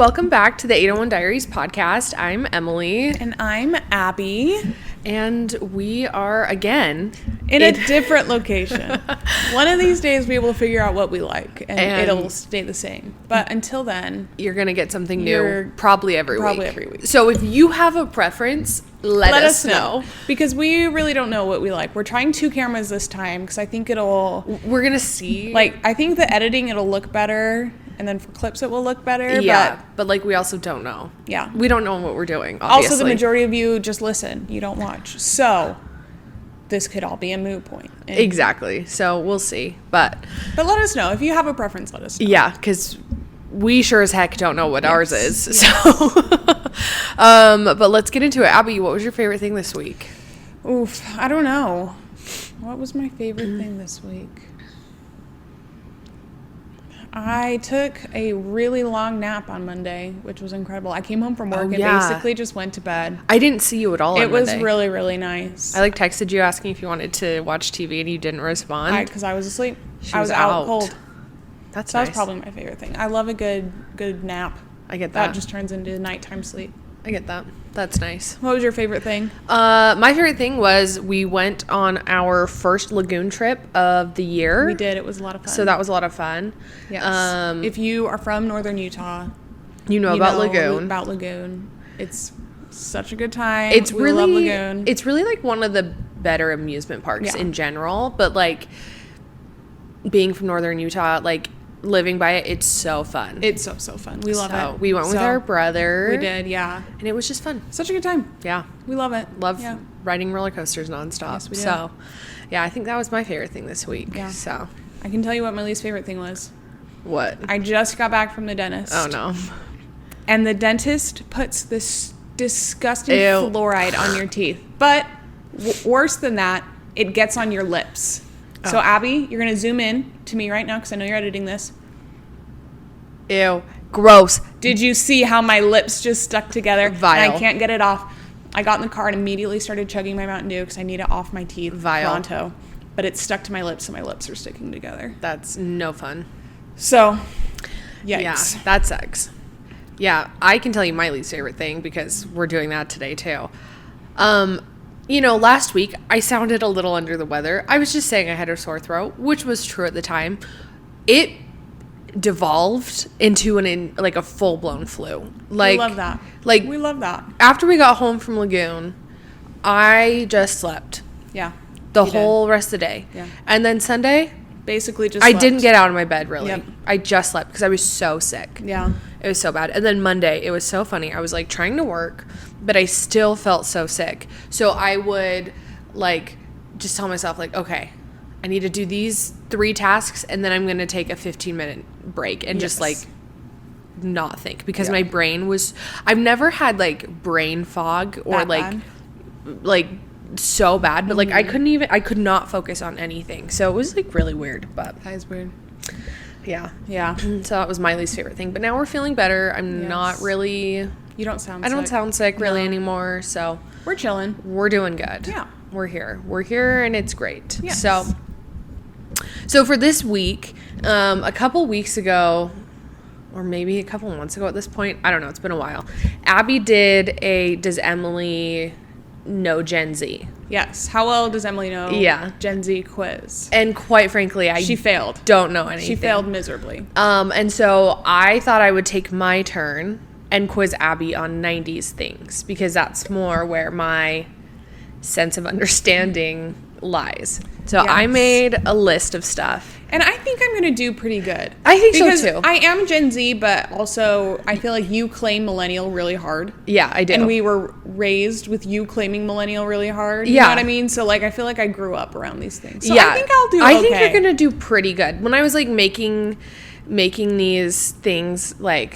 Welcome back to the 801 Diaries podcast. I'm Emily. And I'm Abby. And we are, again, in a different location. One of these days we will figure out what we like, and it'll stay the same. But until then, you're going to get something new probably every week. So if you have a preference, let us know. Because we really don't know what we like. We're trying 2 cameras this time because I think we're going to see. I think the editing, it'll look better. And then for clips, it will look better. Yeah, but we also don't know. Yeah. We don't know what we're doing, obviously. Also, the majority of you just listen. You don't watch. So, this could all be a moot point. Exactly. So, we'll see. But let us know. If you have a preference, let us know. Yeah, because we sure as heck don't know what ours is. Yes. So, but let's get into it. Abby, what was your favorite thing this week? Oof, I don't know. What was my favorite thing this week? I took a really long nap on Monday, which was incredible. I came home from work and basically just went to bed. I didn't see you at all on Monday. It was really, really nice. I texted you asking if you wanted to watch TV and you didn't respond. Because I was asleep. I was out cold. That was probably my favorite thing. I love a good nap. I get that. That just turns into nighttime sleep. I get that. That's nice. What was your favorite thing? My favorite thing was we went on our first lagoon trip of the year. We did. It was a lot of fun. So that was a lot of fun. Yes. If you are from northern Utah, you know about Lagoon. It's such a good time. We love Lagoon. It's really one of the better amusement parks in general. But being from northern Utah, living by it, it's so fun. It's so fun. We love it. We went with our brother. We did, yeah. And it was just fun. Such a good time. Yeah. We love it. Love riding roller coasters nonstop. Yes, we do. So, yeah, I think that was my favorite thing this week. Yeah. So, I can tell you what my least favorite thing was. What? I just got back from the dentist. Oh, no. And the dentist puts this disgusting fluoride on your teeth. But worse than that, it gets on your lips. So, Abby, you're going to zoom in to me right now because I know you're editing this. Ew. Gross. Did you see how my lips just stuck together? Vile. And I can't get it off. I got in the car and immediately started chugging my Mountain Dew because I need it off my teeth. Vile. Pronto. But it stuck to my lips, so my lips are sticking together. That's no fun. So, yikes. Yeah, that sucks. Yeah, I can tell you my least favorite thing because we're doing that today, too. Last week, I sounded a little under the weather. I was just saying I had a sore throat, which was true at the time. It devolved into a full-blown flu. We love that. We love that. After we got home from Lagoon, I just slept. Yeah. The whole rest of the day. Yeah. And then Sunday, basically just slept. I didn't get out of my bed, really. Yep. I just slept because I was so sick. Yeah. It was so bad. And then Monday, it was so funny. I was trying to work, but I still felt so sick. So I would just tell myself okay, I need to do these 3 tasks and then I'm going to take a 15-minute break and just not think because my brain was, I've never had brain fog or so bad, but I could not focus on anything. So it was really weird, but that is weird. Yeah. Yeah. So that was my least favorite thing. But now we're feeling better. I'm not really... You don't sound sick. I don't sound sick really anymore. So... We're chilling. We're doing good. Yeah. We're here. We're here and it's great. Yes. So for this week, a couple weeks ago, or maybe a couple months ago at this point, I don't know. It's been a while. Abby did Does Emily Know Gen Z? Yes. How well does Emily know Gen Z quiz? And quite frankly, she failed. Don't know anything. She failed miserably. And so I thought I would take my turn and quiz Abby on 90s things because that's more where my sense of understanding lies. So I made a list of stuff. And I think I'm going to do pretty good. I think so, too. Because I am Gen Z, but also I feel like you claim millennial really hard. Yeah, I do. And we were raised with you claiming millennial really hard. You know what I mean? So, I feel like I grew up around these things. So I think I'll do okay. I think you're going to do pretty good. When I was, making these things, I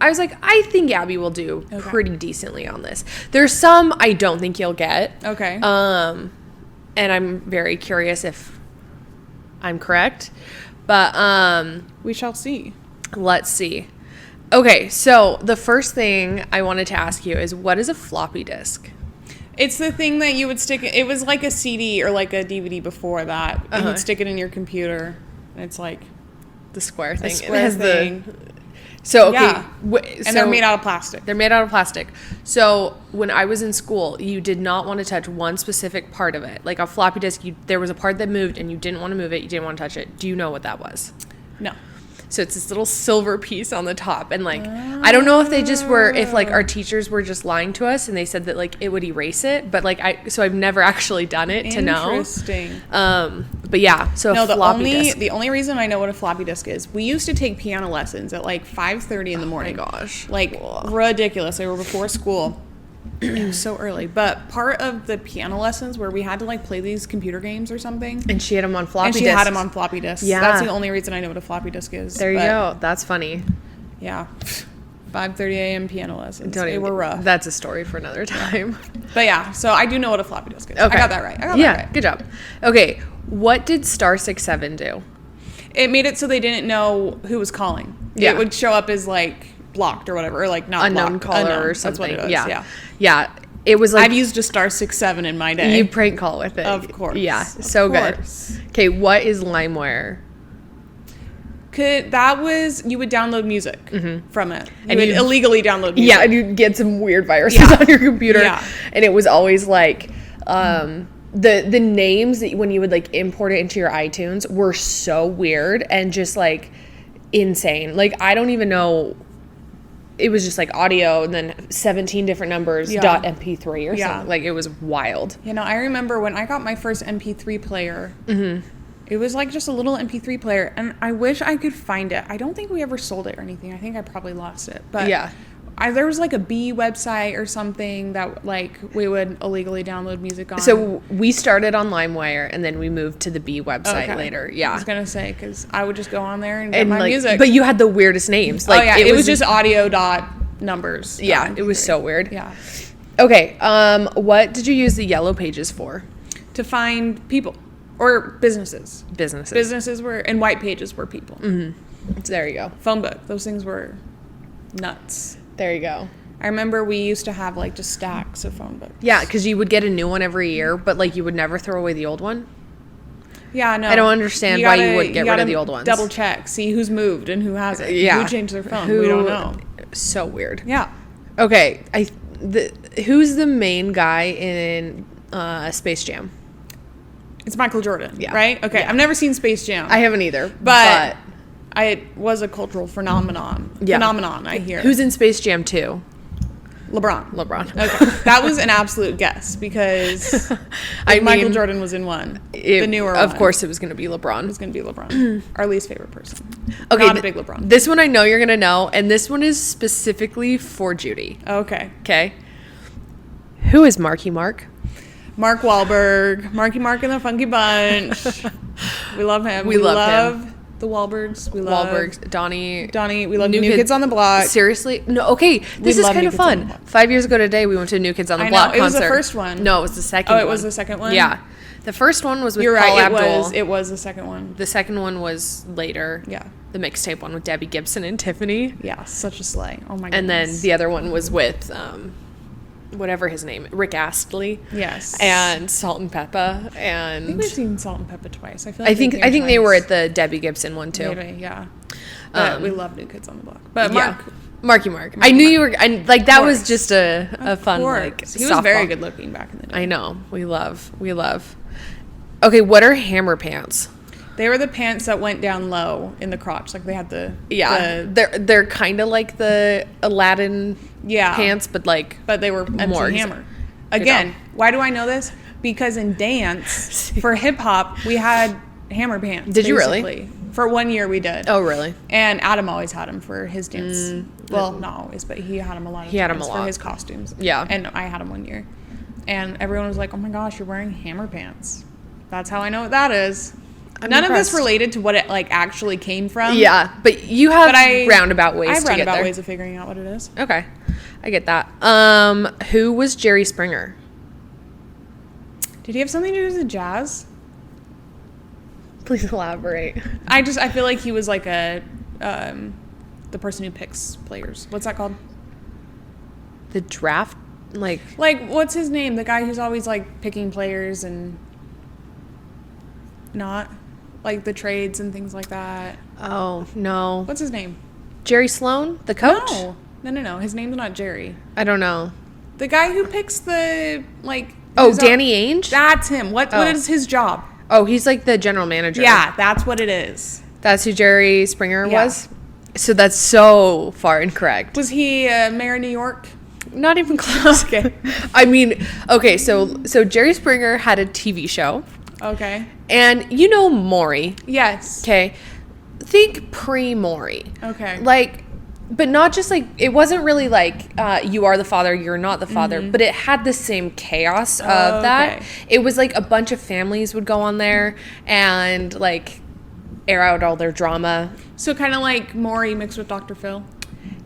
was I think Abby will do pretty decently on this. There's some I don't think you'll get. Okay. And I'm very curious if I'm correct. But we shall see. Let's see. Okay, so the first thing I wanted to ask you is, what is a floppy disk? It's the thing that you would stick... It was like a CD or a DVD before that. And you'd stick it in your computer. And it's the square thing. A square thing. So, okay. Yeah. And they're made out of plastic. They're made out of plastic. So, when I was in school, you did not want to touch one specific part of it. Like a floppy disk, there was a part that moved and you didn't want to move it. You didn't want to touch it. Do you know what that was? No. So it's this little silver piece on the top. And like, I don't know if they just were, if like our teachers were just lying to us and they said that like it would erase it. But like, so I've never actually done it to know. Interesting. But yeah, so no, floppy disk. The only reason I know what a floppy disk is, we used to take piano lessons at like 5:30 in the morning. Oh my gosh. Like, ridiculous. They were before school. It was so early. But part of the piano lessons where we had to like play these computer games or something. And she had them on floppy disks. And she had them on floppy disks. Yeah. That's the only reason I know what a floppy disk is. There you go. That's funny. Yeah. 5:30 a.m. piano lessons. They were rough. That's a story for another time. But yeah, so I do know what a floppy disk is. Okay. I got that right. Yeah, good job. Okay, what did star 67 do? It made it so they didn't know who was calling. Yeah. It would show up as like blocked or whatever, or like not unknown blocked. caller or something. That's what it was. Yeah. It was like I've used a star 67 in my day. You prank call with it. Of course. Yeah, so good. Okay, what is LimeWire? That was, you would download music from it. And you would illegally download music. Yeah, and you'd get some weird viruses on your computer. Yeah. And it was always like the names that when you would like import it into your iTunes were so weird and just like insane. Like I don't even know. It was just like audio and then 17 different numbers .mp3 or something. Like it was wild. You know, I remember when I got my first MP3 player. It was like just a little MP3 player, and I wish I could find it. I don't think we ever sold it or anything. I think I probably lost it. But yeah. There was like a B website or something that like we would illegally download music on. So we started on LimeWire and then we moved to the B website later. Yeah. I was going to say, because I would just go on there and get my like, music. But you had the weirdest names. Like, it was just audio dot numbers. Yeah, it was so weird. Yeah. Okay, what did you use the yellow pages for? To find people. Or businesses. Businesses were, and white pages were people. There you go. Phone book. Those things were nuts. There you go. I remember we used to have like just stacks of phone books. Yeah, because you would get a new one every year, but like you would never throw away the old one. Yeah, no. I don't understand why you would get rid of the old ones. Double check, see who's moved and who hasn't. Yeah. Who changed their phone? We don't know. So weird. Yeah. Okay, who's the main guy in Space Jam? It's Michael Jordan, yeah. Right? Okay, yeah. I've never seen Space Jam. I haven't either, but it was a cultural phenomenon. Yeah. Phenomenon, I hear. Who's in Space Jam 2? LeBron. Okay. That was an absolute guess because Michael Jordan was in one. The newer one. Of course it was going to be LeBron. It was going to be LeBron. Our least favorite person. Okay. Not a big LeBron. This one I know you're going to know, and this one is specifically for Judy. Okay. Okay. Who is Marky Mark? Mark Wahlberg. Marky Mark and the Funky Bunch. We love him. We love him. The Wahlbergs. We love Wahlbergs. Donnie. We love New Kids on the Block. Seriously? No, okay. This is kind of fun. 5 years ago today, we went to New Kids on the Block concert. It was the first one. No, it was the second one. Oh, it was the second one? Yeah. The first one was with You're Paul right. Abdul. It was the second one. The second one was later. Yeah. The mixtape one with Debbie Gibson and Tiffany. Yeah, such a slay. Oh my goodness. And then the other one was with whatever his name, Rick Astley. Yes. And Salt and Peppa. And I think we've seen Salt and Peppa twice. I feel like I think they were at the Debbie Gibson one too. Maybe, yeah. But we love New Kids on the Block. But Marky Mark. I knew you were, and like that was just a fun like. He was very good looking back in the day. I know. We love. Okay, what are hammer pants? They were the pants that went down low in the crotch, like they had the they're kind of like the Aladdin pants, but they were more hammer. Again, why do I know this? Because in dance for hip hop we had hammer pants. Did you really? For 1 year we did. Oh really? And Adam always had them for his dance. Well, not always, but he had them a lot. He had them a lot for his costumes. Yeah. And I had them 1 year, and everyone was like, "Oh my gosh, you're wearing hammer pants." That's how I know what that is. None of this related to what it like actually came from. Yeah, but you have roundabout ways to get there. I have roundabout ways of figuring out what it is. Okay, I get that. Who was Jerry Springer? Did he have something to do with the Jazz? Please elaborate. I feel like he was like the person who picks players. What's that called? The draft, like what's his name? The guy who's always like picking players and not like the trades and things like that. Oh no, what's his name? Jerry Sloan, the coach? No. His name's not Jerry. I don't know. The guy who picks the, like... Oh, Danny Ainge? That's him. What is his job? Oh, he's like the general manager. Yeah, that's what it is. That's who Jerry Springer was? So that's so far incorrect. Was he mayor of New York? Not even close. Okay. I mean, okay, so Jerry Springer had a TV show. Okay. And you know Maury. Yes. Okay. Think pre-Maury. Okay. Like, but not just like, it wasn't really like you are the father, you're not the father, but it had the same chaos of that. It was like a bunch of families would go on there and like air out all their drama. So kind of like Maury mixed with Dr. Phil?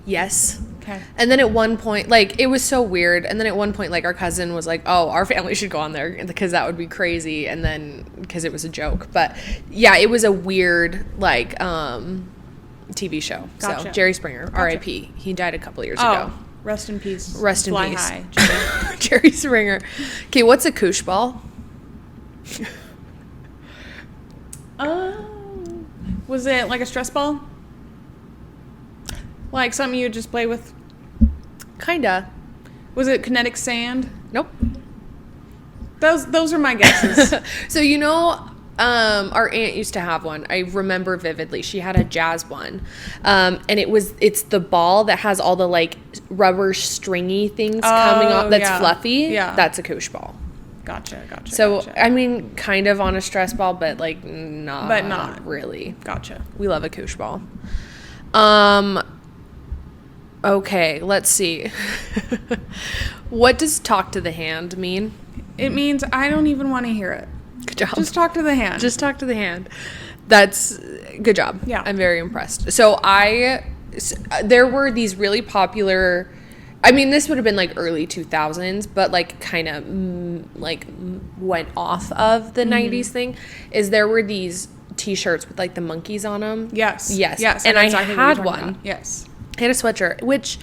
Yes. Okay. And then at one point, like, it was so weird. And then at one point, like, our cousin was like, oh, our family should go on there because that would be crazy. And then, because it was a joke. But, yeah, it was a weird, like, TV show. Gotcha. So, Jerry Springer, R.I.P. He died a couple years ago. Rest in peace. Rest in Fly peace. High, Jerry. Jerry Springer. Okay, what's a koosh ball? Was it like a stress ball? Like something you would just play with? Kinda. Was it kinetic sand? Nope. Those are my guesses. So, you know, our aunt used to have one. I remember vividly. She had a jazz one. And it's the ball that has all the like rubber stringy things coming off that's fluffy. Yeah. That's a koosh ball. Gotcha. So, I mean, kind of on a stress ball, but like not. But not really. Gotcha. We love a koosh ball. Okay, let's see. What does talk to the hand mean? It means I don't even want to hear it. Good job. Just talk to the hand. Just talk to the hand. That's good job. Yeah. I'm very impressed. So there were these really popular, I mean, this would have been like early 2000s, but like kind of like went off of the 90s thing, is there were these t-shirts with like the monkeys on them. Yes. And I had one. About. Yes. I had a sweatshirt, which,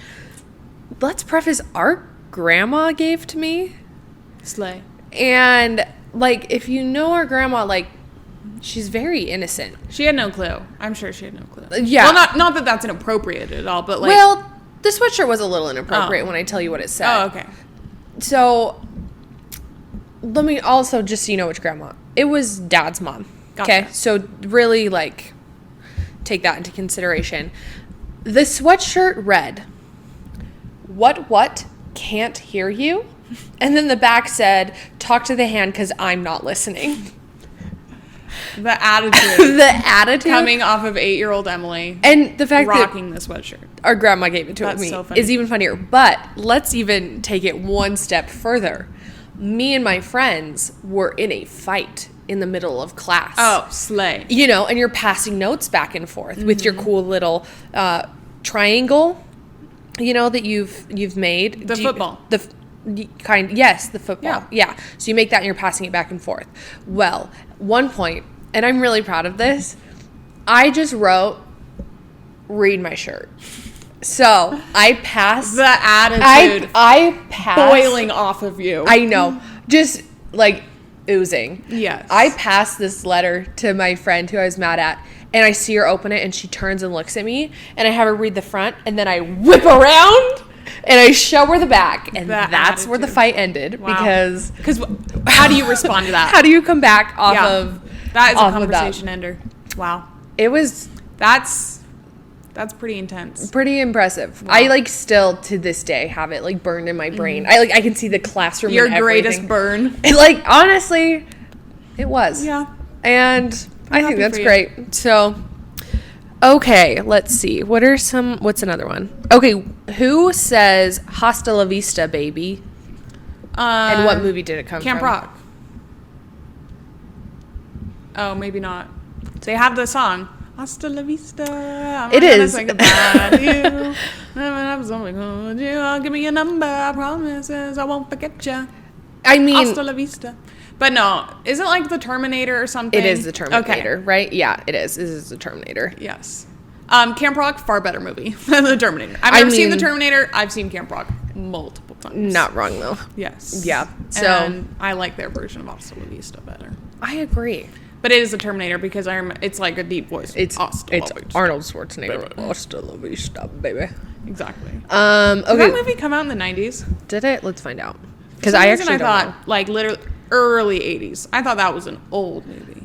let's preface, our grandma gave to me. Slay. And, like, if you know our grandma, like, she's very innocent. She had no clue. I'm sure she had no clue. Yeah. Well, not that that's inappropriate at all, but, like... Well, the sweatshirt was a little inappropriate when I tell you what it said. Oh, okay. So, let me also, just so you know which grandma. It was Dad's mom. Gotcha. Okay? So, really, like, take that into consideration. The sweatshirt read, what, can't hear you? And then the back said, talk to the hand because I'm not listening. The attitude. The attitude. Coming off of 8-year-old Emily. And the fact rocking the sweatshirt. Our grandma gave it to That's me so funny. is even funnier. But let's even take it one step further. Me and my friends were in a fight in the middle of class. Oh, slay. You know, and you're passing notes back and forth with your cool little triangle, you know, that you've made. The football. The football. Yeah. So you make that and you're passing it back and forth. Well, one point, and I'm really proud of this, I just wrote, read my shirt. So I passed. The attitude. I passed. Boiling off of you. I know. Just like oozing. Yes. I passed this letter to my friend who I was mad at, and I see her open it, and she turns and looks at me, and I have her read the front, and then I whip around, and I show her the back, and that's where the fight ended. Wow. Because how do you respond to that? How do you come back off of that? Is a conversation ender. Wow. It was. That's pretty intense. Pretty impressive. Wow. I like still to this day have it like burned in my brain. I can see the classroom. Your and greatest burn. It, like honestly, it was. Yeah. And I think that's great. So, okay, let's see. What's another one? Okay, who says "Hasta la vista, baby"? And what movie did it come from? Camp Rock. Oh, maybe not. They have the song. Hasta la vista. It is. Think about you. Give me your number. I promise I won't forget you. I mean, hasta la vista. But no, is it like the Terminator or something? It is the Terminator, right? Yeah, it is. This is the Terminator. Yes. Camp Rock, far better movie than the Terminator. I've never seen the Terminator. I've seen Camp Rock multiple times. Not wrong though. Yes. Yeah. So and I like their version of Hasta la vista better. I agree. But it is a Terminator because it's like a deep voice. It's Hasta la vista. Arnold Schwarzenegger. Hasta la vista, baby. Exactly. Okay. Did that movie come out in the 90s? Did it? Let's find out. Because I actually thought like literally early 80s. I thought that was an old movie.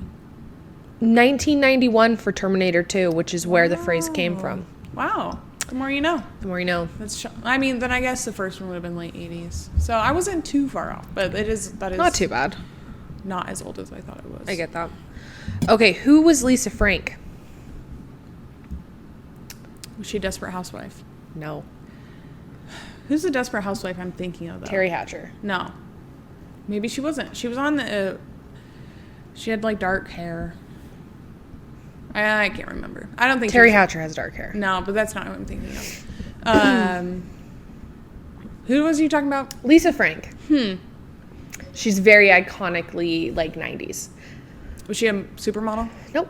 1991 for Terminator 2, which is where the phrase came from. Wow. The more you know. The more you know. Then I guess the first one would have been late 80s. So I wasn't too far off, but that is not too bad. Not as old as I thought it was. I get that. Okay, who was Lisa Frank? Was she a Desperate Housewife? No. Who's the Desperate Housewife I'm thinking of, though? Terry Hatcher. No. Maybe she wasn't. She was on the... she had, like, dark hair. I can't remember. I don't think Terry Hatcher has dark hair. No, but that's not what I'm thinking of. Who was you talking about? Lisa Frank. She's very iconically, like, 90s. Was she a supermodel? Nope.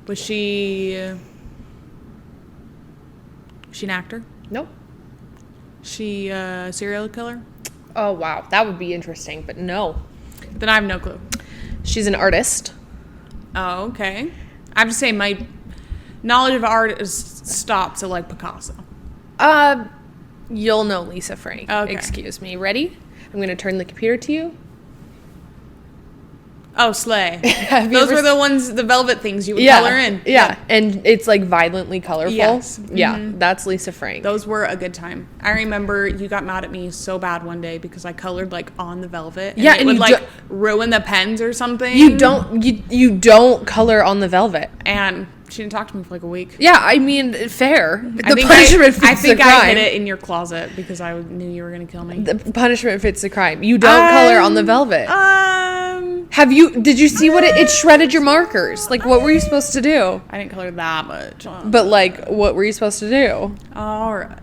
Was she an actor? Nope. She a serial killer? Oh, wow. That would be interesting, but no. Then I have no clue. She's an artist. Oh, okay. I have to say my knowledge of art stops at, like, Picasso. You'll know Lisa Frank. Okay. Excuse me. Ready? I'm going to turn the computer to you. Oh, Slay. Those were the ones, the velvet things you would color in. Yeah, and it's like violently colorful. Yes. Yeah, that's Lisa Frank. Those were a good time. I remember you got mad at me so bad one day because I colored like on the velvet. And it would like ruin the pens or something. You don't color on the velvet. And she didn't talk to me for like a week. Yeah, I mean, fair. I think I hid it in your closet because I knew you were going to kill me. The punishment fits the crime. You don't color on the velvet. Did you see what it shredded your markers? Like, what were you supposed to do? I didn't color that much. But, like, what were you supposed to do? All right.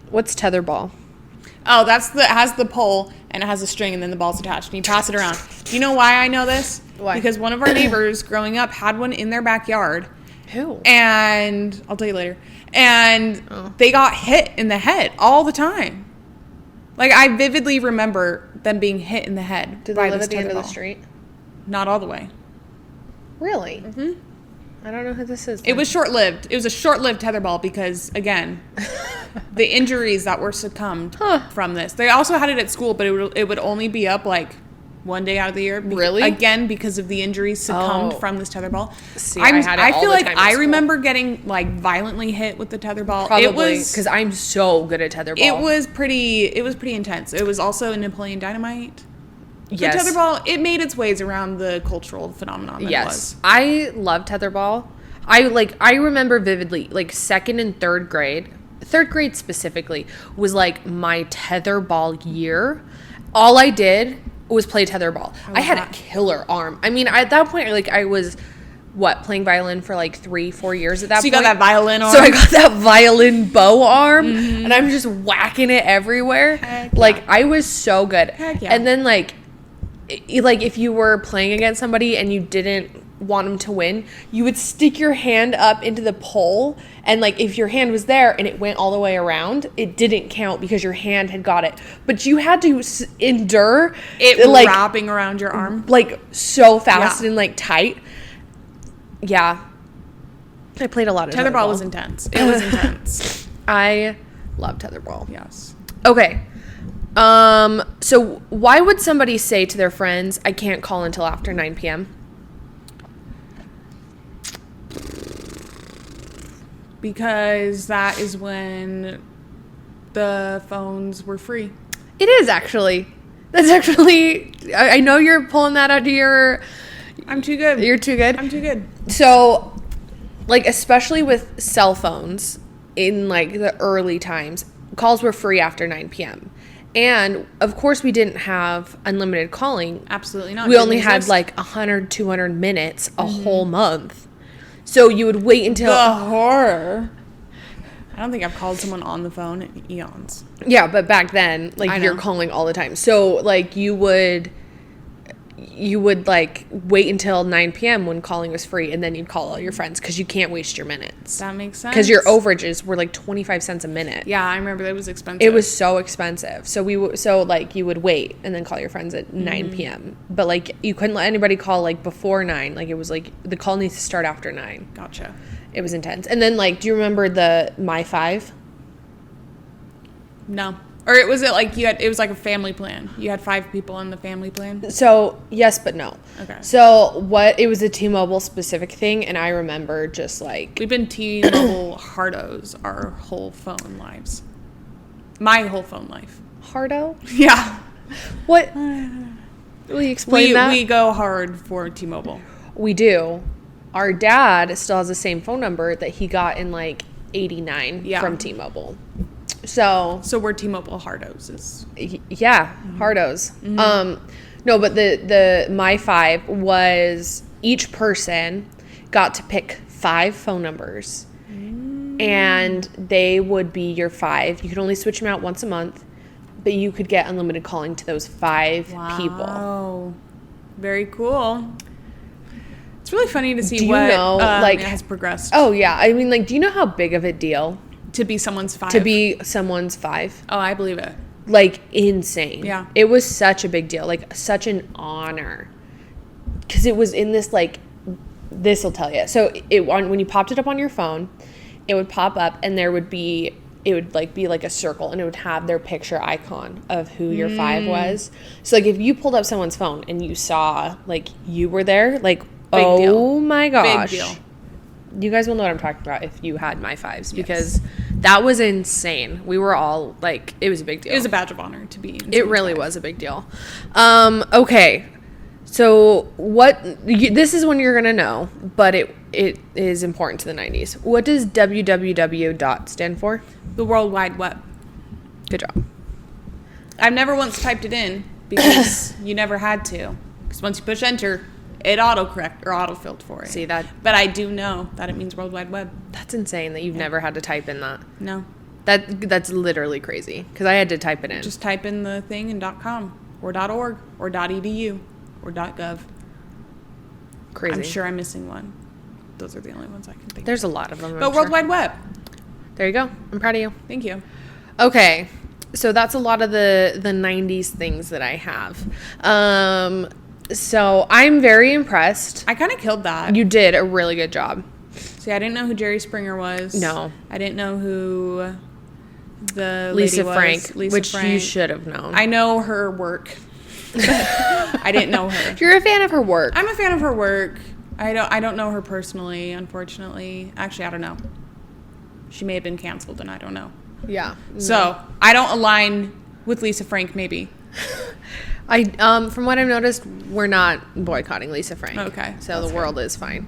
What's tetherball? Oh, it has the pole and it has a string and then the ball's attached and you pass it around. Do you know why I know this? Why? Because one of our neighbors growing up had one in their backyard. Who? And I'll tell you later. And they got hit in the head all the time. Like, I vividly remember them being hit in the head. Did they live at the end of the street? Not all the way. Really? Mm-hmm. I don't know who this is. Then. It was short-lived. It was a short-lived tetherball because, again, the injuries that were succumbed from this. They also had it at school, but it would only be up, like, one day out of the year. Really? Again, because of the injuries succumbed from this tetherball. See, I feel like I remember getting, like, violently hit with the tetherball. Probably, because I'm so good at tetherball. It was pretty intense. It was also Napoleon Dynamite. Yes. The tetherball, it made its ways around the cultural phenomenon that it was. I love tetherball. I remember vividly, like, 2nd and 3rd grade. 3rd grade specifically was, like, my tetherball year. All I did was play tetherball. I had a killer arm. I mean, at that point, like, I was, playing violin for, like, 3-4 years at that point. So you got that violin arm? So I got that violin bow arm, and I'm just whacking it everywhere. Heck like, yeah. I was so good. Heck yeah. And then, like, if you were playing against somebody and you didn't want them to win, you would stick your hand up into the pole, and, like, if your hand was there and it went all the way around, it didn't count because your hand had got it. But you had to endure it, like, wrapping around your arm, like, so fast and, like, tight. Yeah, I played a lot of tetherball. Was intense. It was intense. I love tetherball. Yes. Okay. So why would somebody say to their friends, "I can't call until after 9 p.m.? Because that is when the phones were free. It is actually. That's actually. I know you're pulling that out to your. I'm too good. You're too good? I'm too good. So, like, especially with cell phones in, like, the early times, calls were free after 9 p.m. And, of course, we didn't have unlimited calling. Absolutely not. We only had, like, 100, 200 minutes a whole month. So you would wait until... The horror. I don't think I've called someone on the phone in eons. Yeah, but back then, like, you're calling all the time. So, like, you would... you would like wait until 9 p.m. when calling was free, and then you'd call all your friends because you can't waste your minutes. That makes sense. Because your overages were like 25 cents a minute. Yeah, I remember that was expensive. It was so expensive. So like you would wait and then call your friends at 9 p.m. But like you couldn't let anybody call like before 9. Like it was like the call needs to start after 9. Gotcha. It was intense. And then like, do you remember the My 5? No. Or it was like a family plan. You had 5 people in the family plan? So, yes, but no. Okay. So, it was a T-Mobile specific thing, and I remember just like... We've been T-Mobile hardos our whole phone lives. My whole phone life. Hardo? Yeah. What? Will you explain that? We go hard for T-Mobile. We do. Our dad still has the same phone number that he got in like 89 from T-Mobile. So we're T-Mobile hardos. Yeah, hardos. No, but the My 5 was each person got to pick 5 phone numbers, and they would be your 5. You could only switch them out once a month, but you could get unlimited calling to those 5 people. Oh, very cool. It's really funny to see do you what know, like, has progressed. Oh yeah, I mean, like, do you know how big of a deal? To be someone's 5. To be someone's 5. Oh, I believe it. Like, insane. Yeah. It was such a big deal. Like, such an honor. Because it was in this, like, this will tell you. So, when you popped it up on your phone, it would pop up, and it would, like, be like a circle, and it would have their picture icon of who your 5 was. So, like, if you pulled up someone's phone and you saw, like, you were there, like, big deal. My gosh. Big deal. You guys will know what I'm talking about if you had My 5s, because that was insane. We were all like, it was a big deal. It was a badge of honor to be. It really was a big deal. Okay. So this is when you're going to know, but it is important to the 90s. What does www stand for? The World Wide Web. Good job. I've never once typed it in because you never had to. Because once you push enter, it autocorrect or autofilled for it. See that? But I do know that it means World Wide Web. That's insane that you've never had to type in that. No. That's literally crazy because I had to type it in. Just type in the thing in .com or .org or .edu or .gov. Crazy. I'm sure I'm missing one. Those are the only ones I can think of. There's a lot of them. But World Wide Web. There you go. I'm proud of you. Thank you. Okay. So that's a lot of the 90s things that I have. So I'm very impressed. I kind of killed that. You did a really good job. See, I didn't know who Jerry Springer was. No. I didn't know who the Lisa lady was. Frank, Lisa which Frank. you should have known. I know her work. I didn't know her. You're a fan of her work. I'm a fan of her work. I don't know her personally, unfortunately. Actually, I don't know. She may have been canceled, and I don't know. Yeah. So I don't align with Lisa Frank. Maybe. From what I've noticed, we're not boycotting Lisa Frank. Okay. So the world is fine.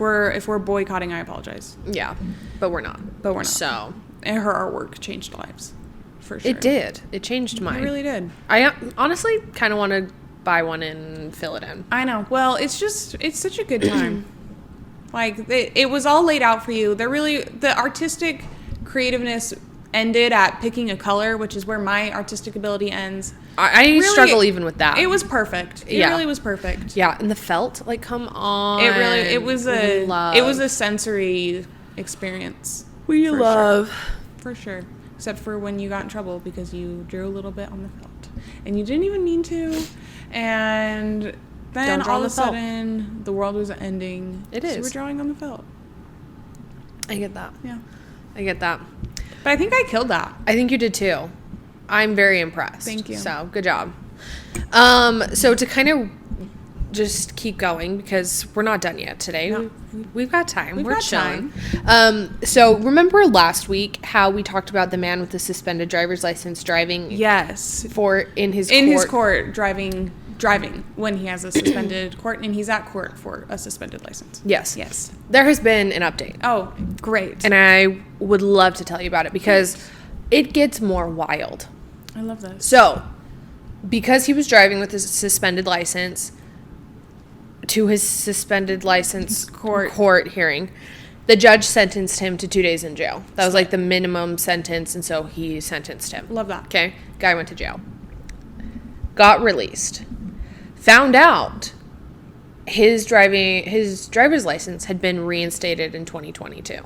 If we're boycotting, I apologize. Yeah, but we're not. So, and her artwork changed lives, for sure. It did. It changed mine. It really did. I honestly kind of want to buy one and fill it in. I know. Well, it's such a good time. Like it was all laid out for you. The artistic creativeness ended at picking a color, which is where my artistic ability ends. I really struggle even with that. It was perfect. It really was perfect. Yeah, and the felt, like, come on. It was a sensory experience. We love. For sure. Except for when you got in trouble because you drew a little bit on the felt. And you didn't even mean to. And then all of a sudden the world was ending. It is. So we're drawing on the felt. I get that. Yeah. I get that. But I think I killed that. I think you did too. I'm very impressed. Thank you. So, good job. So to kind of just keep going because we're not done yet today. No. We've got time. We're chilling. So remember last week how we talked about the man with the suspended driver's license driving? Yes. In his court driving when he has a suspended court, and he's at court for a suspended license. Yes. There has been an update. Oh, great. And I would love to tell you about it because it gets more wild. I love this. So, because he was driving with his suspended license to his suspended license court hearing, the judge sentenced him to 2 days in jail. That was like the minimum sentence, and so he sentenced him. Love that. Okay. Guy went to jail. Got released. found out his driver's license had been reinstated in 2022.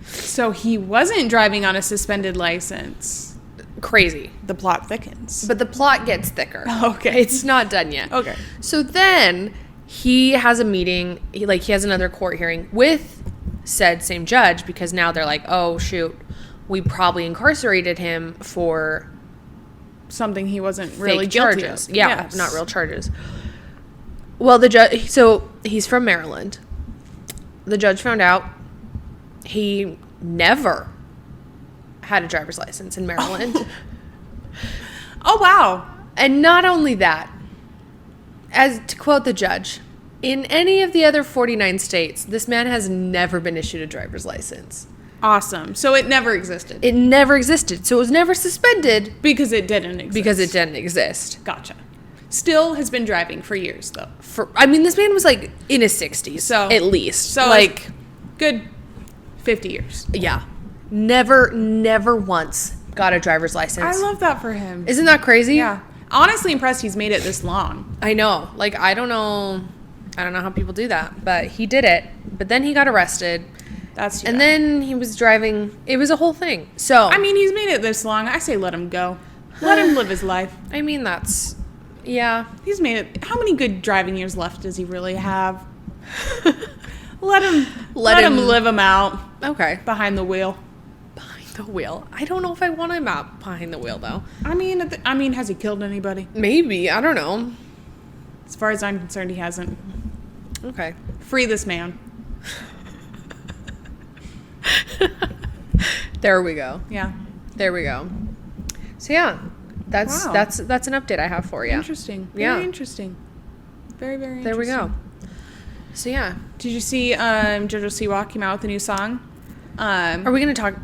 So he wasn't driving on a suspended license. Crazy. The plot thickens. But the plot gets thicker. Okay. It's not done yet. Okay. So then he has a meeting, he has another court hearing with said same judge, because now they're like, oh, shoot, we probably incarcerated him for something he wasn't really fake guilty charges. of. Yeah, Yes. not real charges. Well, the judge, so he's from Maryland. The judge found out he never had a driver's license in Maryland. Oh, wow. And not only that, as to quote the judge, in any of the other 49 states, this man has never been issued a driver's license. Awesome. So it never existed. It never existed. So it was never suspended. Because it didn't exist. Because it didn't exist. Gotcha. Still has been driving for years, though. This man was like in his 60s. So at least. So like good 50 years. Yeah. Never once got a driver's license. I love that for him. Isn't that crazy? Yeah. Honestly impressed he's made it this long. I know. I don't know how people do that, but he did it. But then he got arrested. And then he was driving. It was a whole thing. So he's made it this long. I say let him go. Let him live his life. Yeah. He's made it. How many good driving years left does he really have? let him live them out. Okay. Behind the wheel. Behind the wheel. I don't know if I want him out behind the wheel, though. Has he killed anybody? Maybe. I don't know. As far as I'm concerned, he hasn't. Okay. Free this man. There we go. Yeah. There we go. So yeah, that's an update I have for you. Interesting. Very interesting. Very, very interesting. There we go. So yeah. Did you see JoJo Siwa came out with a new song? Are we gonna talk?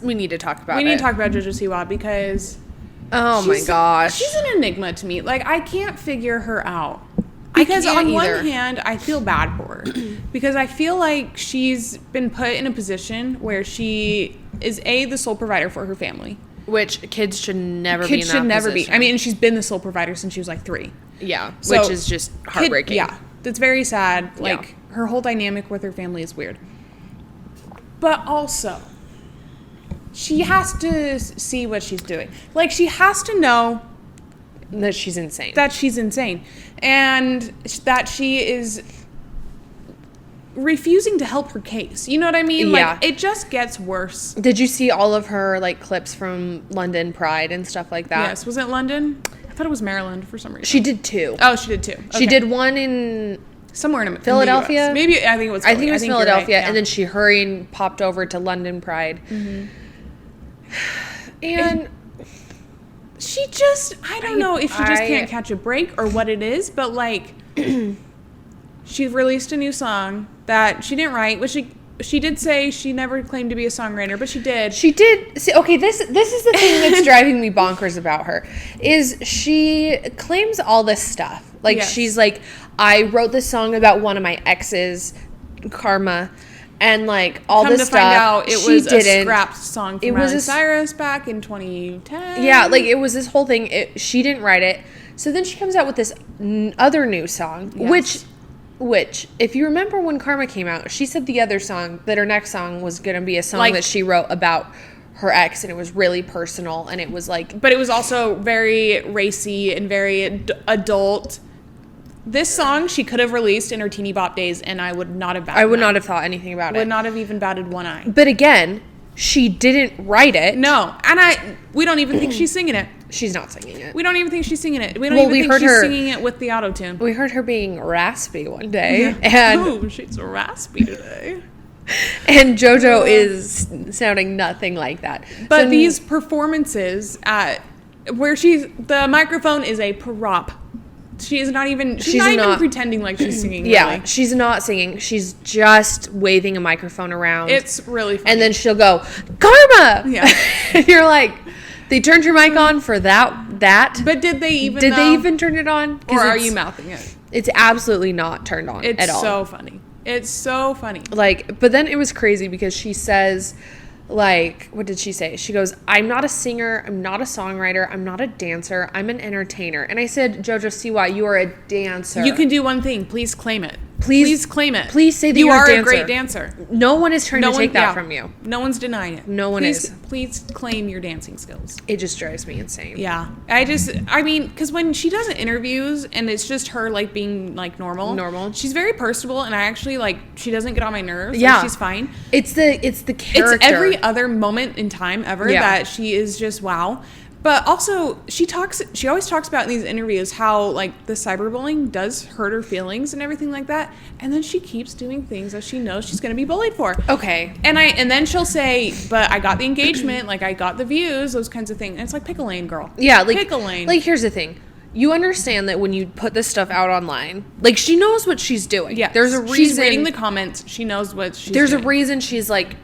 We need to talk about it. We need to talk about JoJo Siwa because my gosh, she's an enigma to me. I can't figure her out. Because on one hand, I feel bad for her. Because I feel like she's been put in a position where she is the sole provider for her family. Which kids should never be in that position. Kids should never be. And she's been the sole provider since she was 3. Yeah, so, which is just heartbreaking. That's very sad. Her whole dynamic with her family is weird. But also, she has to see what she's doing. She has to know that she's insane. And that she is refusing to help her case. You know what I mean? Yeah. It just gets worse. Did you see all of her clips from London Pride and stuff like that? Yes. Was it London? I thought it was Maryland for some reason. She did 2. Oh, she did 2. Okay. She did one in somewhere in Philadelphia. Maybe I think it was. I think it was Philadelphia, right. And then she hurried and popped over to London Pride. Mm-hmm. And she just, I don't know if she just can't catch a break or what it is, but she released a new song that she didn't write, which she did say she never claimed to be a songwriter, but she did. She did. See, okay, this is the thing that's driving me bonkers about her, is she claims all this stuff. Yes. She's like, I wrote this song about one of my exes, Karma, and all this stuff. Come to find out, it was a scrapped song from Miley Cyrus back in 2010. Yeah, it was this whole thing. She didn't write it. So then she comes out with this other new song, yes. which, if you remember when Karma came out, she said her next song was going to be a song that she wrote about her ex, and it was really personal, and it was But it was also very racy and very adult. This song she could have released in her teeny bop days, and I would not have batted I would not have thought anything about it. Would not have even batted one eye. But again, she didn't write it. No, and we don't even think she's singing it. She's not singing it. We don't even think she's singing it. We don't even think she's singing it with the auto-tune. We heard her being raspy one day. And she's raspy today. And JoJo is sounding nothing like that. But these performances where the microphone is a prop. She's not even pretending like she's singing. Yeah, really. She's not singing. She's just waving a microphone around. It's really funny. And then she'll go, Karma! Yeah. And you're like, they turned your mic on for that? But did they even they even turn it on? Or are you mouthing it? It's absolutely not turned on at all. It's so funny. It's so funny. But then it was crazy because she says, like, what did she say? She goes, I'm not a singer. I'm not a songwriter. I'm not a dancer. I'm an entertainer. And I said, JoJo Siwa, you are a dancer. You can do one thing. Please claim it. Please claim it. Please say that you you're are a dancer. a great dancer. No one is trying to take that from you. No one's denying it. No one is. Please claim your dancing skills. It just drives me insane. Yeah. Because when she does interviews and it's just her, like, being, like, normal. She's very personable, and I actually, like, she doesn't get on my nerves. Yeah. Like, she's fine. It's the character. It's every other moment in time ever that she is just wow. But also, she always talks about in these interviews how, like, the cyberbullying does hurt her feelings and everything like that. And then she keeps doing things that she knows she's going to be bullied for. Okay. And then she'll say, but I got the engagement, like, I got the views, those kinds of things. And it's like, pick a lane, girl. Yeah, like, pick a lane. Like, here's the thing. You understand that when you put this stuff out online, like, she knows what she's doing. Yeah. There's a reason. She's reading the comments. She knows what she's doing. There's a reason she's, like,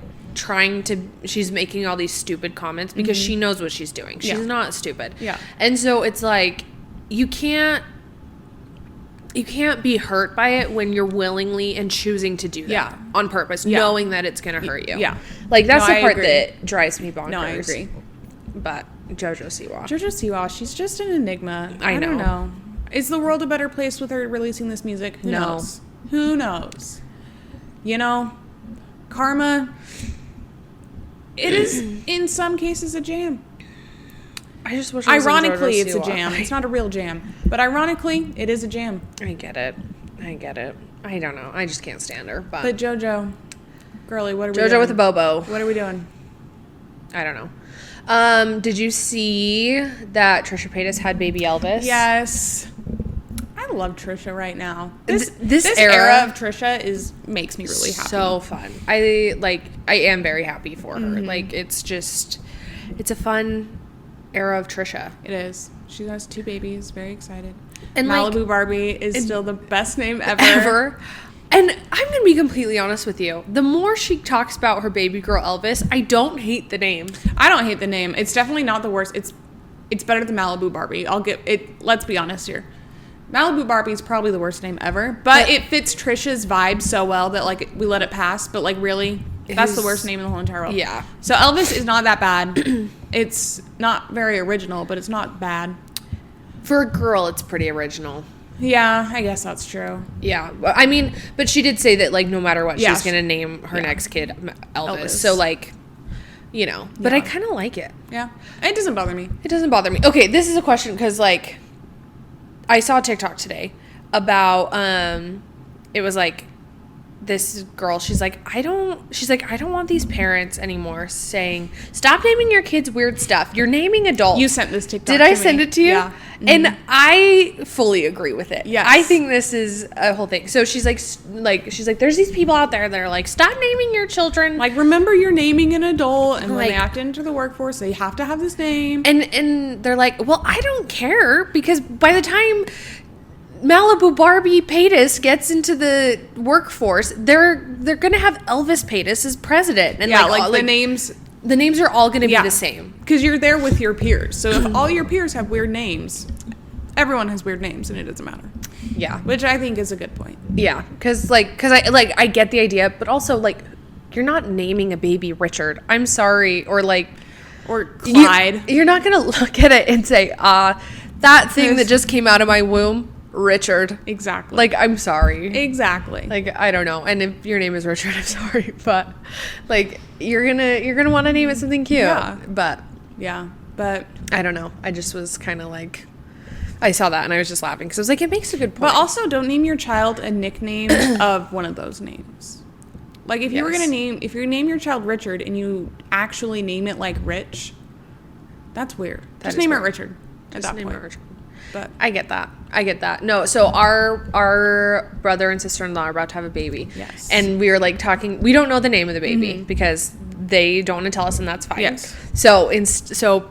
she's making all these stupid comments because she knows what she's doing. She's not stupid. Yeah. And so it's like, you can't be hurt by it when you're willingly and choosing to do that on purpose, knowing that it's going to hurt you. Yeah. Like, that's the part that drives me bonkers. No, I agree. But JoJo Siwa, she's just an enigma. I don't know. Is the world a better place with her releasing this music? Who knows? Who knows? You know, karma, it is in some cases a jam. I just wish ironically it's a jam. It's not a real jam. But ironically, it is a jam. I get it. I don't know. I just can't stand her. But JoJo, girly, what are we doing? JoJo with a bobo. What are we doing? I don't know. Did you see that Trisha Paytas had baby Elvis? Yes. I love Trisha right now. This era of Trisha makes me really happy. So fun. I am very happy for her. Like, it's a fun era of Trisha. It is. She has 2 babies. Very excited. And Malibu Barbie is still the best name ever. And I'm going to be completely honest with you. The more she talks about her baby girl Elvis, I don't hate the name. I don't hate the name. It's definitely not the worst. It's better than Malibu Barbie. I'll get it. Let's be honest here. Malibu Barbie is probably the worst name ever, but it fits Trisha's vibe so well that, like, we let it pass. But, like, really, that's the worst name in the whole entire world. Yeah. So Elvis is not that bad. It's not very original, but it's not bad. For a girl, it's pretty original. Yeah, I guess that's true. Yeah. I mean, but she did say that, like, no matter what, she's going to name her next kid Elvis. So, like, you know. But I kind of like it. Yeah. It doesn't bother me. It doesn't bother me. Okay, this is a question because, like, I saw a TikTok today about, it was, like, this girl, she's like, I don't want these parents anymore saying, stop naming your kids weird stuff. You're naming adults. You sent this TikTok Did I send it to you? Yeah. And I fully agree with it. Yes. I think this is a whole thing. So she's like, there's these people out there that are like, stop naming your children. Like, remember you're naming an adult, and when they act into the workforce, they have to have this name. And they're like, well, I don't care, because by the time Malibu Barbie Paytas gets into the workforce, they're gonna have Elvis Paytas as president, and the names are all gonna be the same because you're there with your peers. So if all your peers have weird names, everyone has weird names, and it doesn't matter. Yeah, which I think is a good point. Yeah, because I get the idea, but also, like, you're not naming a baby Richard. I'm sorry, or Clyde. You're not gonna look at it and say, that thing that just came out of my womb. Richard. Exactly. Like, I'm sorry. Exactly. Like, I don't know. And if your name is Richard, I'm sorry, but like, you're gonna want to name it something cute. Yeah. But I don't know. I just was kind of like, I saw that and I was just laughing because I was like, it makes a good point. But also, don't name your child a nickname of one of those names. Like, if you were if you name your child Richard and you actually name it like Rich, that's weird. Just name it Richard. Just name it Richard. But I get that. No, so our brother and sister-in-law are about to have a baby. Yes. And we were like talking, we don't know the name of the baby because they don't want to tell us, and that's fine. Yes. So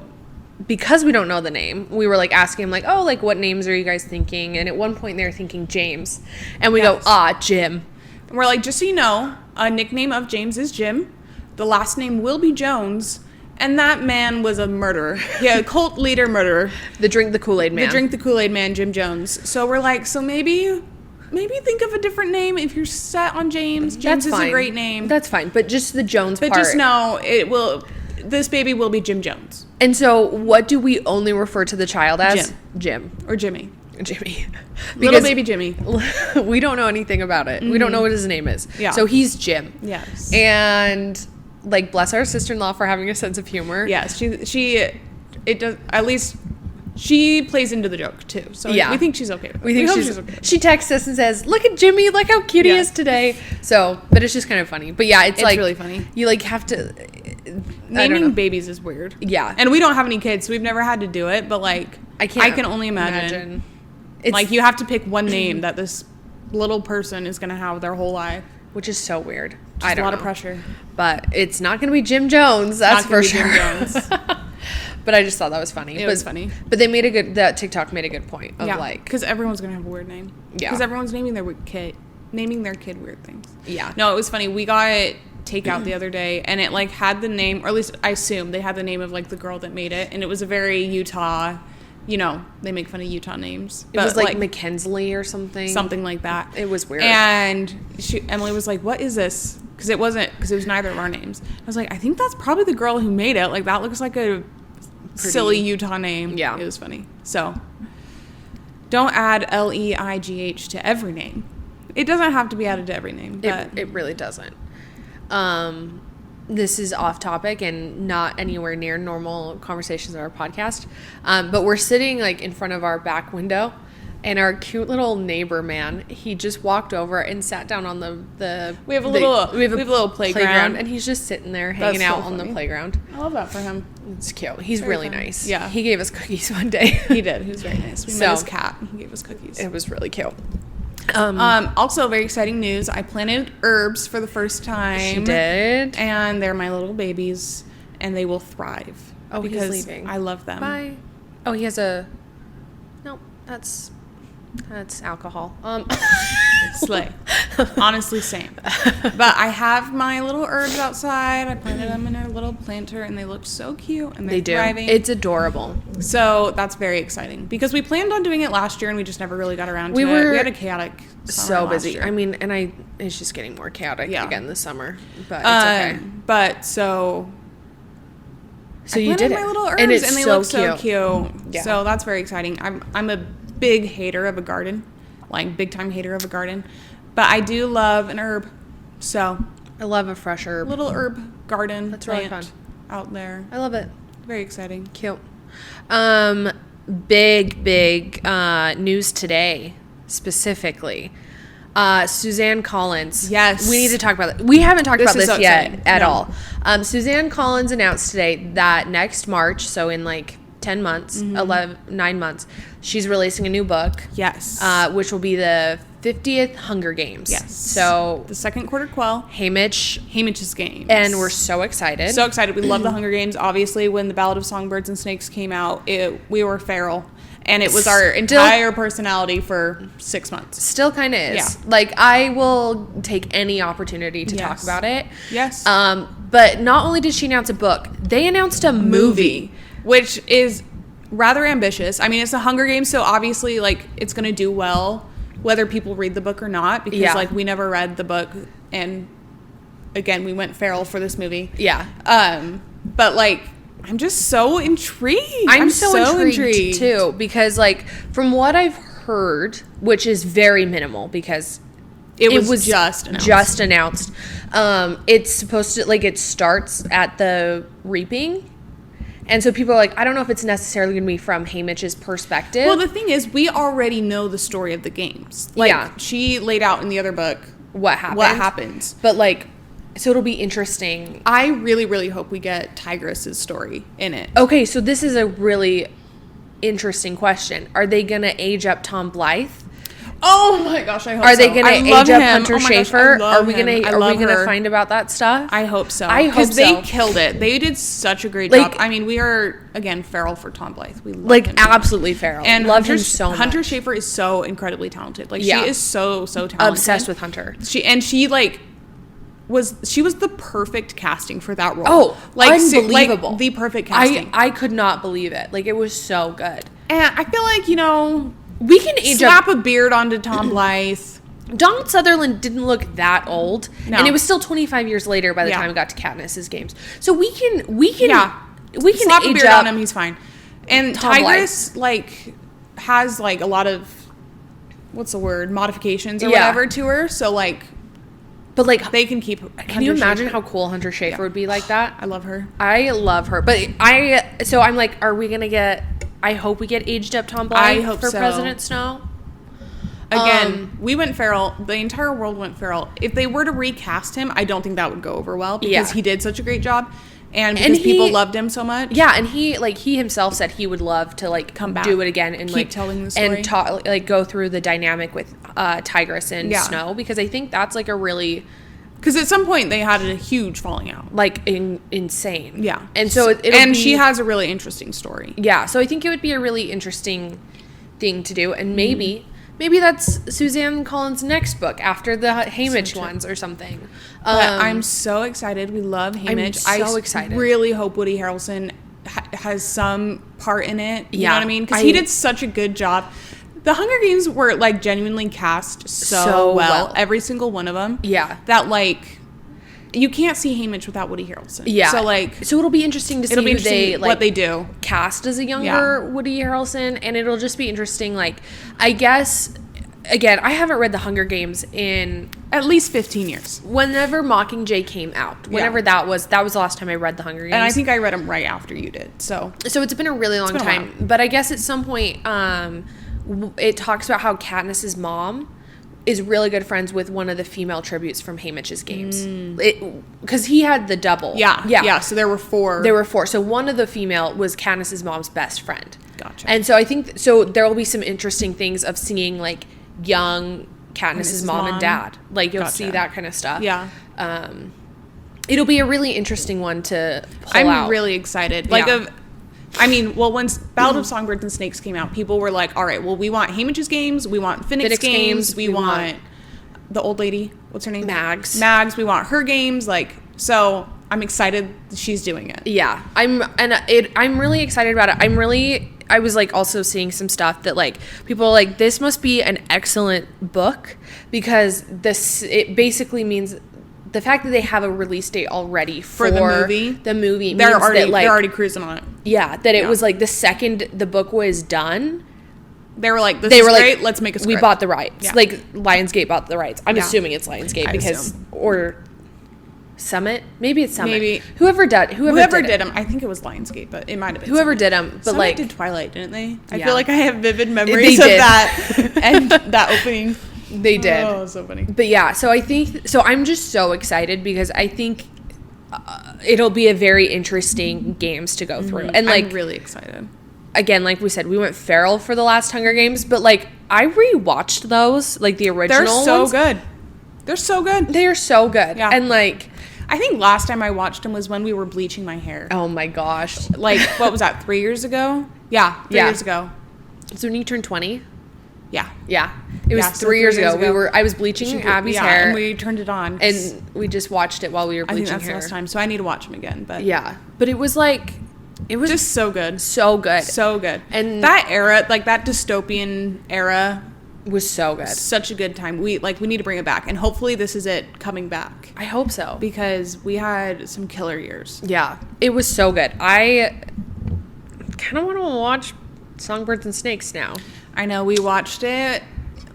because we don't know the name, we were like asking him, like, oh, like, what names are you guys thinking? And at one point they were thinking James. And we go, Jim. And we're like, just so you know, a nickname of James is Jim. The last name will be Jones. And that man was a murderer. Yeah, a cult leader murderer. The drink the Kool-Aid man. Jim Jones. So we're like, so maybe maybe think of a different name if you're set on James. James is a great name. That's fine. But just the Jones part. But just know this baby will be Jim Jones. And so what do we only refer to the child as? Jim. Or Jimmy. Jimmy. Little baby Jimmy. We don't know anything about it. We don't know what his name is. Yeah. So he's Jim. Yes. And like, bless our sister-in-law for having a sense of humor. Yes. It does, at least she plays into the joke too. So we think she's okay with it. We think she's okay. She texts us and says, "Look at Jimmy, look how cute he is today." So, but it's just kind of funny. But yeah, it's like really funny. You like have to naming babies is weird. Yeah. And we don't have any kids, so we've never had to do it, but like I can only imagine. It's like you have to pick one name that this little person is going to have their whole life, which is so weird. Just a lot of pressure. But it's not going to be Jim Jones, that's for sure. Jim Jones. But I just thought that was funny. It was funny. But they made that TikTok made a good point of like, because everyone's going to have a weird name. Yeah. Because everyone's naming their kid weird things. Yeah. No, it was funny. We got takeout the other day, and it like had the name, or at least I assume they had the name of like the girl that made it, and it was a very Utah. You know, they make fun of Utah names. It was like McKinsley or something. Something like that. It was weird. And Emily was like, "What is this?" Because it was neither of our names. I was like, "I think that's probably the girl who made it. Like, that looks like a silly Utah name." Yeah. It was funny. So, don't add Leigh to every name. It doesn't have to be added to every name. But it really doesn't. This is off topic and not anywhere near normal conversations on our podcast. But we're sitting like in front of our back window, and our cute little neighbor man, he just walked over and sat down on the we have a little playground, and he's just sitting there hanging out on the playground. I love that for him. It's cute. He's very really nice. Yeah. He gave us cookies one day. He did. He was very nice. We met his cat. He gave us cookies. It was really cute. Also, very exciting news. I planted herbs for the first time. She did. And they're my little babies, and they will thrive. Oh, because he's leaving. I love them. Bye. Oh, he has a... No, that's alcohol. Slay. Honestly, same. But I have my little herbs outside. I planted them in a little planter, and they look so cute, and they're thriving. It's adorable. So that's very exciting, because we planned on doing it last year, and we just never really got around to it. We had a chaotic summer last busy. year. I mean, and it's just getting more chaotic again this summer, but it's okay. But so you did my little herbs, and they look so cute. Yeah. So that's very exciting. I'm a big hater of a garden, like big time hater of a garden, but I do love an herb. So I love a fresh herb. Little herb garden. That's really fun out there. I love it. Very exciting. Cute. Big news today, specifically. Suzanne Collins. Yes. We need to talk about that. We haven't talked about this yet at all. Suzanne Collins announced today that next March, so in like 10 months, 9 months, she's releasing a new book. Yes. Which will be the 50th Hunger Games. Yes. So the second quarter quell. Haymitch's Games. And we're so excited. So excited. We love the Hunger Games. Obviously, when the Ballad of Songbirds and Snakes came out, we were feral. And it was our entire personality for 6 months. Still kind of is. Yeah. Like, I will take any opportunity to talk about it. Yes. But not only did she announce a book, they announced a movie. Which is rather ambitious. I mean, it's the Hunger Games, so obviously, like, it's going to do well whether people read the book or not, because, like, we never read the book, and, again, we went feral for this movie. Yeah. But, like, I'm just so intrigued. I'm so intrigued, too, because, like, from what I've heard, which is very minimal, because it was just announced. It's supposed to, like, it starts at the reaping. And so people are like, I don't know if it's necessarily going to be from Haymitch's perspective. Well, the thing is, we already know the story of the games. Like, she laid out in the other book what happens. But, like, so it'll be interesting. I really, really hope we get Tigress's story in it. Okay, so this is a really interesting question. Are they going to age up Tom Blythe? Oh my gosh, I hope so. Are they going to age up Hunter Schafer? Are we going to find about that stuff? I hope so. Because they killed it. They did such a great job. I mean, we are, again, feral for Tom Blythe. We love him. Absolutely feral. And love him so much. Hunter Schafer is so incredibly talented. Like, she is so talented. Obsessed with Hunter. She was the perfect casting for that role. Oh, like, unbelievable. Like, the perfect casting. I could not believe it. Like, it was so good. And I feel like, we can age slap a beard onto Tom Blythe. Donald Sutherland didn't look that old, No. and it was still 25 years later by the time it got to Katniss's games. So we can slap a age beard up on him. He's fine. And Tom Tigress like has like a lot of modifications or whatever to her. So like, but like they can keep. Can you imagine how cool Hunter Schafer would be like that? I love her. But I'm like, are we gonna get? I hope we get aged up Tom Blythe for President Snow. Again, we went feral. The entire world went feral. If they were to recast him, I don't think that would go over well because he did such a great job, and because people loved him so much. Yeah, and he himself said he would love to like come back, do it again, and keep telling the story, and go through the dynamic with Tigress and Snow, because I think that's like a really. Because at some point they had a huge falling out, like insane. Yeah, and so she has a really interesting story. Yeah, so I think it would be a really interesting thing to do, and maybe that's Suzanne Collins' next book after the Haymitch ones or something. I'm so excited. We love Haymitch. I'm so excited. I really hope Woody Harrelson has some part in it. You know what I mean? Because he did such a good job. The Hunger Games were like genuinely cast so well. Every single one of them. Yeah. That like you can't see Haymitch without Woody Harrelson. Yeah. So it'll be interesting to see what they do. Cast as a younger Woody Harrelson, and it'll just be interesting. Like, I guess again, I haven't read The Hunger Games in at least 15 years. Whenever Mockingjay came out, whenever that was the last time I read The Hunger Games. And I think I read them right after you did. So it's been a really long time. But I guess at some point, it talks about how Katniss's mom is really good friends with one of the female tributes from Haymitch's games. Because he had the double. Yeah. So there were four. So one of the female was Katniss's mom's best friend. Gotcha. And so I think there will be some interesting things of seeing like young Katniss's mom and dad. Like you'll see that kind of stuff. Yeah. It'll be a really interesting one to pull out. I'm really excited. Once Ballad of Songbirds and Snakes came out, people were like, all right, well, we want Haymitch's games, we want Finnick's games, we want the old lady, what's her name? Mags, we want her games, so I'm excited she's doing it. Yeah, I'm really excited about it. I was like also seeing some stuff that like people are like, this must be an excellent book, because it basically means the fact that they have a release date already for the movie they're already cruising on it. Yeah, that it was like the second the book was done, they were like, this is great, let's make a script. We bought the rights. Yeah. Like Lionsgate bought the rights. I'm assuming it's Lionsgate or Summit. Maybe it's Summit. Maybe whoever did them. I think it was Lionsgate, but it might have been whoever Summit. did them. But Summit like did Twilight, didn't they? I feel like I have vivid memories of that and that opening. They did. Oh, so funny. But yeah, so I'm just so excited because I think it'll be a very interesting games to go through. And like, I'm really excited. Again, like we said, we went feral for the last Hunger Games, but like I rewatched those, like the original ones. They're so good. They're so good. They are so good. Yeah. And like, I think last time I watched them was when we were bleaching my hair. Oh my gosh. Like, what was that, 3 years ago? Yeah, 3 years ago. So when you turned 20? Yeah. Yeah. It was 3 years ago. I was bleaching Abby's hair. And we turned it on. And we just watched it while we were bleaching hair. I think that's the last time. So I need to watch them again. But yeah. But it was like, it was just so good. So good. So good. And that era, like that dystopian era, was so good. Such a good time. We need to bring it back. And hopefully this is it coming back. I hope so. Because we had some killer years. Yeah. It was so good. I kind of want to watch Songbirds and Snakes now. I know. We watched it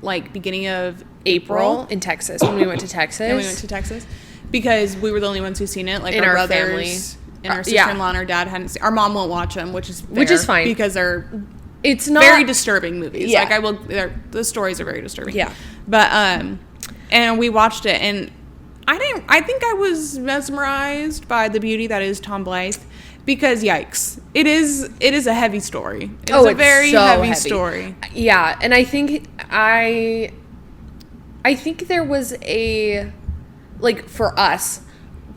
like beginning of April in Texas when we went to Texas. And we went to Texas because we were the only ones who seen it. Like in our brothers, family. And our sister-in-law and our dad hadn't seen. Our mom won't watch them, which is fine because they're very disturbing movies. Yeah. Like the stories are very disturbing. Yeah. But and we watched it, and I think I was mesmerized by the beauty that is Tom Blythe, because yikes, it is a heavy story. It's a very heavy story. Yeah, and I think there was a, like, for us,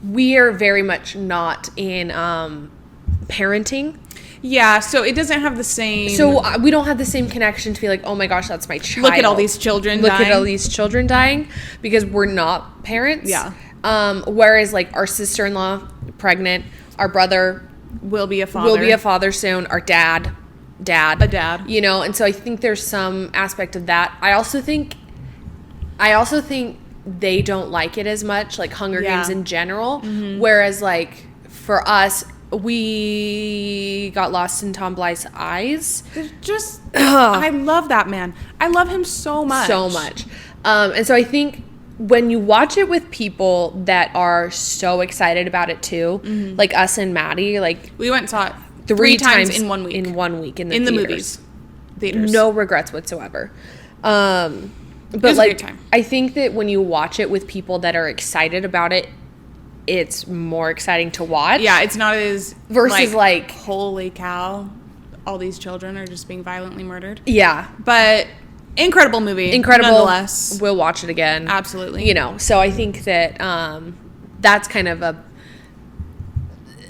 we are very much not in parenting. Yeah, so it doesn't have the same... So we don't have the same connection to be like, oh my gosh, that's my child. Look at all these children dying, because we're not parents. Yeah. Whereas, like, our sister-in-law, pregnant, our brother... will be a father soon, our dad. A dad. You know, and so I think there's some aspect of that. I also think I also think they don't like it as much, like Hunger Games in general. Whereas, like, for us, we got lost in Tom Blythe's eyes. Just, I love that man. I love him so much. So much. And so I think when you watch it with people that are so excited about it too, like us and Maddie, like we went and saw it three times in 1 week. In 1 week in the movies. Theaters. No regrets whatsoever. But like, I think that when you watch it with people that are excited about it, it's more exciting to watch. Yeah, it's not as versus like holy cow, all these children are just being violently murdered. Yeah, but incredible movie. Incredible. Nonetheless, we'll watch it again. Absolutely. You know, so I think that that's kind of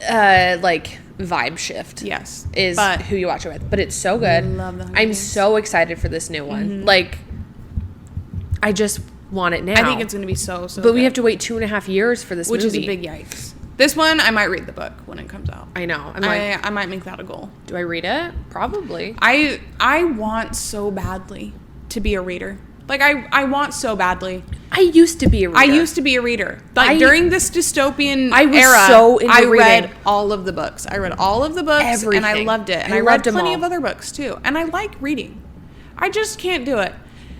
a like vibe shift. Yes, is who you watch it with. But it's so good. I love the I'm so excited for this new one. Like, I just want it now. I think it's going to be so But good. we have to wait 2.5 years for this which movie. is a big yikes. This one, I might read the book when it comes out. I know. I might make that a goal. Do I read it? Probably. I want so badly to be a reader. Like, I want so badly. I used to be a reader. I used to be a reader. Like, during this dystopian era, so into I read reading. all of the books. I read all of the books, Everything. and I loved it. And I read plenty of other books, too. And I like reading. I just can't do it.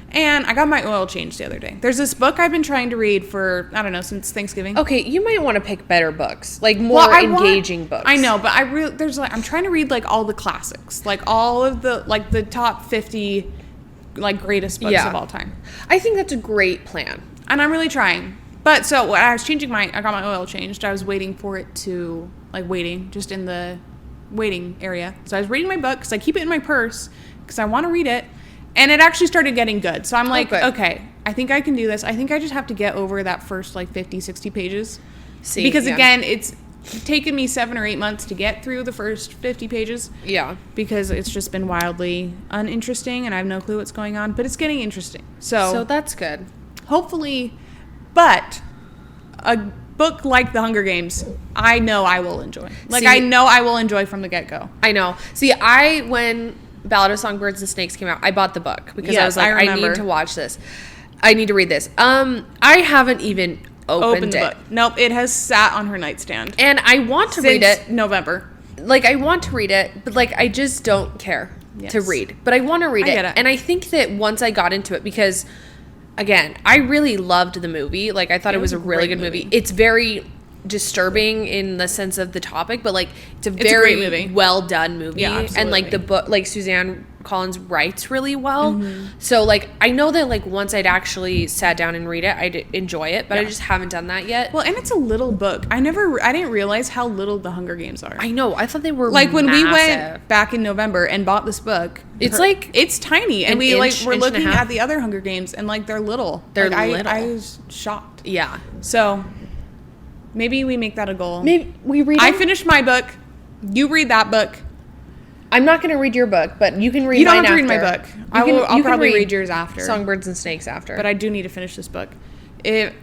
And I got my oil changed the other day. There's this book I've been trying to read for, I don't know, since Thanksgiving. Okay, you might want to pick better books. Like, more engaging books. I know, but I'm trying to read, like, all the classics. Like, all of the, like, the top 50... like greatest books of all time. I think that's a great plan. And I'm really trying. But so when I was I got my oil changed. I was waiting for it to, just in the waiting area. So I was reading my book because I keep it in my purse because I want to read it. And it actually started getting good. So I'm like, okay, I think I can do this. I think I just have to get over that first 50, 60 pages. Because again, it's taken me 7 or 8 months to get through the first 50 pages. Yeah. Because it's just been wildly uninteresting and I have no clue what's going on. But it's getting interesting. So that's good. Hopefully. But a book like The Hunger Games, I know I will enjoy. I know I will enjoy from the get-go. I know. See, when Ballad of Songbirds and Snakes came out, I bought the book because I was like, I need to watch this. I need to read this. I haven't even opened the it. Book. Nope, it has sat on her nightstand. And I want to read it. November. I want to read it, but I just don't care to read. But I want to read it. And I think that once I got into it, because again, I really loved the movie. I thought it was a really good movie. It's very disturbing in the sense of the topic, but it's a very movie. Well done movie. Yeah, absolutely. And the book, Suzanne Collins writes really well. So I know that once I'd actually sat down and read it, I'd enjoy it, but I just haven't done that yet. Well, and it's a little book. I didn't realize how little the Hunger Games are. I know. I thought they were when we went back in November and bought this book, it's tiny, and we were looking at the other Hunger Games, and they're little. They're little. I was shocked. Yeah. So maybe we make that a goal. Maybe we read. I finished my book. You read that book. I'm not going to read your book, but you can read. You don't mine have to after. read my book. I'll probably read yours after. Songbirds and Snakes after. But I do need to finish this book. It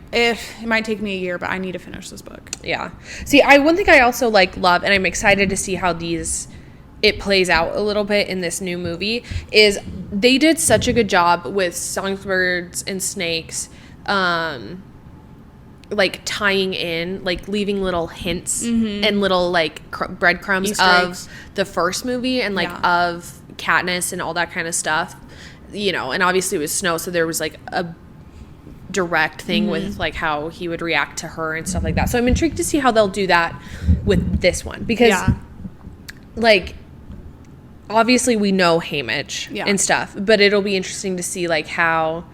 might take me a year, but I need to finish this book. Yeah. See, one thing I also love, and I'm excited to see how it plays out a little bit in this new movie, is they did such a good job with Songbirds and Snakes, tying in, leaving little hints and little breadcrumbs Easter of eggs. the first movie and of Katniss and all that kind of stuff, and obviously it was Snow, so there was a direct thing with how he would react to her and stuff like that. So I'm intrigued to see how they'll do that with this one, because obviously we know Haymitch and stuff, but it'll be interesting to see how.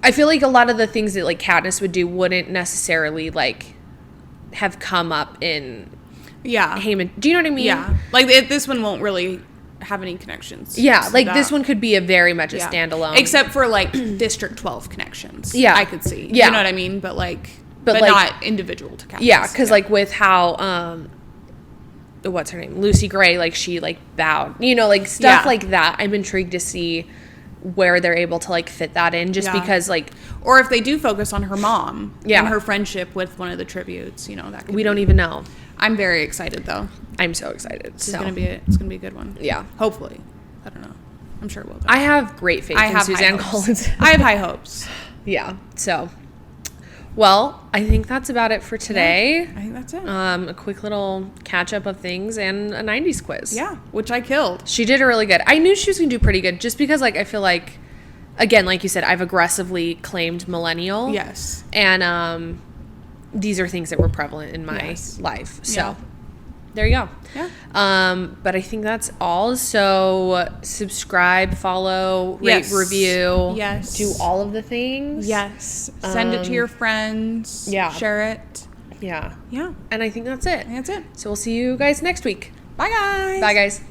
I feel a lot of the things that Katniss would do wouldn't necessarily have come up in Haymitch. Do you know what I mean? Yeah. This one won't really have any connections. Yeah, this one could be very much a standalone. Except for District 12 connections. Yeah. I could see. Yeah. You know what I mean? But not individual to Katniss. Yeah, because with how what's her name? Lucy Gray, she bowed. Stuff like that. I'm intrigued to see where they're able to fit that in, just because or if they do focus on her mom and her friendship with one of the tributes, that could we don't even know. I'm very excited though. I'm so excited. It's gonna be a good one. Yeah, hopefully. I don't know. I'm sure it will. I have great faith in Suzanne Collins. I have high hopes. Yeah. So, well, I think that's about it for today. Yeah, I think that's it. A quick little catch up of things and a 90s quiz. Yeah, which I killed. She did a really good. I knew she was going to do pretty good just because, like, I feel like, again, like you said, I've aggressively claimed millennial. Yes. And these are things that were prevalent in my life. So, there you go. Yeah. But I think that's all. So subscribe, follow, rate, review. Yes. Do all of the things. Yes. Send it to your friends. Yeah. Share it. Yeah. Yeah. And I think that's it. That's it. So we'll see you guys next week. Bye, guys. Bye, guys.